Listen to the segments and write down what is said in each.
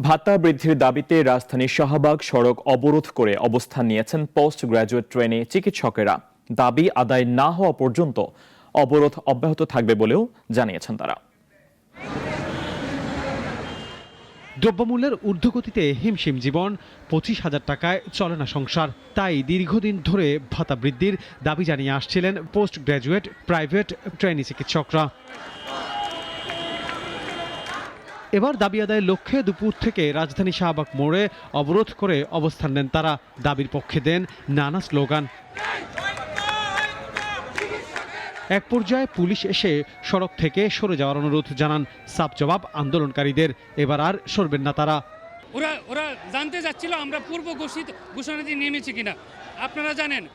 ভাতা বৃদ্ধির দাবিতে রাজধানীর শাহবাগ সড়ক অবরোধ করে অবস্থান নিয়েছেন পোস্ট গ্রাজুয়েট ট্রেনে চিকিৎসকেরা। দাবি আদায় না হওয়া পর্যন্ত অবরোধ অব্যাহত থাকবে বলেও জানিয়েছেন তারা। দ্রব্যমূল্যের ঊর্ধ্বগতিতে হিমশিম জীবন, 25,000 টাকায় চলে না সংসার। তাই দীর্ঘদিন ধরে ভাতা বৃদ্ধির দাবি জানিয়ে আসছিলেন পোস্ট গ্র্যাজুয়েট প্রাইভেট ট্রেনি চিকিৎসকরা। এবার দাবি আদায়ের লক্ষ্যে দুপুর থেকে রাজধানী শাহবাগ মোড়ে অবরোধ করে অবস্থান নেন তারা। দাবির পক্ষে দেন নানা স্লোগান। এক পর্যায়ে পুলিশ এসে সড়ক থেকে সরে যাওয়ার অনুরোধ জানান। সাফ জবাব আন্দোলনকারীদের, এবার আর সরবেন না তারা। ওরা জানতে যাচ্ছিল আমরা পূর্ব ঘোষণা দিয়ে নেমেছি কিনা। আপনারা জানেন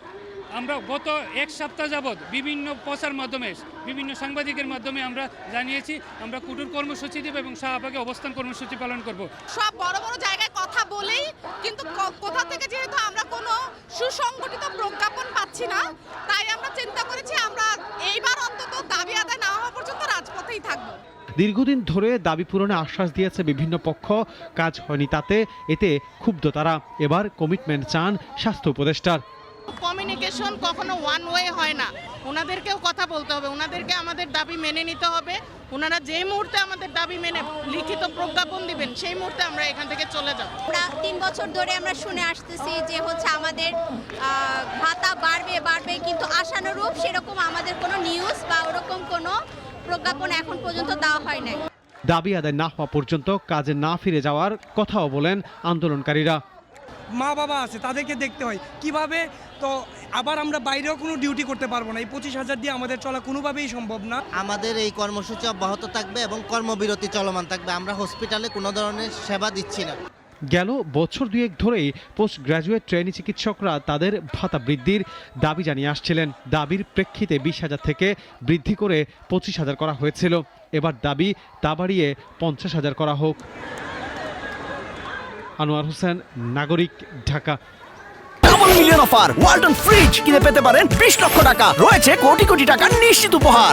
আমরা গত এক সপ্তাহ যাবৎ বিভিন্ন প্রচার মাধ্যমে, বিভিন্ন সাংবাদিকের মাধ্যমে আমরা জানিয়েছি আমরা কঠোর কর্মসূচি দেব এবং শাহবাগে অবস্থান কর্মসূচি পালন করব। সব বড় বড় জায়গায় কথা বলেই কিন্তু কোথা থেকে যেহেতু আমরা কোনো সুসংগঠিত প্রজ্ঞাপন পাচ্ছি না, তাই আমরা চিন্তা করেছি আমরা এইবার অন্তত দাবি আদায় না হওয়া পর্যন্ত রাজপথেই থাকব। দীর্ঘদিন ধরে দাবি পূরণে আশ্বাস দিয়েছে বিভিন্ন পক্ষ, কাজ হয়নি তাতে। এতে ক্ষুব্ধ তারা। এবার কমিটমেন্ট চান স্বাস্থ্য উপদেষ্টার। কমিউনিকেশন কখনো ওয়ান ওয়ে হয় না, ওনাদেরকেও কথা বলতে হবে, ওনাদেরকে আমাদের দাবি মেনে নিতে হবে। ওনারা যে মুহূর্তে আমাদের দাবি মেনে লিখিত প্রজ্ঞাপন দিবেন সেই মুহূর্তে আমরা এখান থেকে চলে যাব। আমরা 3 বছর ধরে আমরা শুনে আসতেছি যে আমাদের ভাতা বাড়বে, কিন্তু আশানুরূপ সেরকম আমাদের কোনো নিউজ বা ওরকম কোনো প্রজ্ঞাপন এখন পর্যন্ত দেওয়া হয় নাই। দাবি আদায় না হওয়া পর্যন্ত কাজে না ফিরে যাওয়ার কথাও বলেন আন্দোলনকারীরা। মা বাবা আছে, তাদেরকে দেখতে হয় কিভাবে। তো আবার আমরা বাইরেও কোনো ডিউটি করতে পারবো না। এই 25,000 দিয়ে আমাদের চলা কোনোভাবেই সম্ভব না। আমাদের এই কর্মসূচি অব্যাহত থাকবে এবং কর্মবিরতি চলমান থাকবে। আমরা হসপিটালে কোনো ধরনের সেবা দিচ্ছি না। গেল বছর দুয়েক ধরেই পোস্ট গ্র্যাজুয়েট ট্রেনি চিকিৎসকরা তাদের ভাতা বৃদ্ধির দাবি জানিয়ে আসছিলেন। দাবির প্রেক্ষিতে 20,000 থেকে বৃদ্ধি করে 25,000 করা হয়েছিল। এবার দাবি তা বাড়িয়ে 50,000 করা হোক। আনোয়ার হোসেন, নাগরিক, Dhaka. Double million offer Walton fridge কিনে পেতে পারেন 20 লক্ষ টাকা। রয়েছে কোটি কোটি টাকার নিশ্চিত উপহার।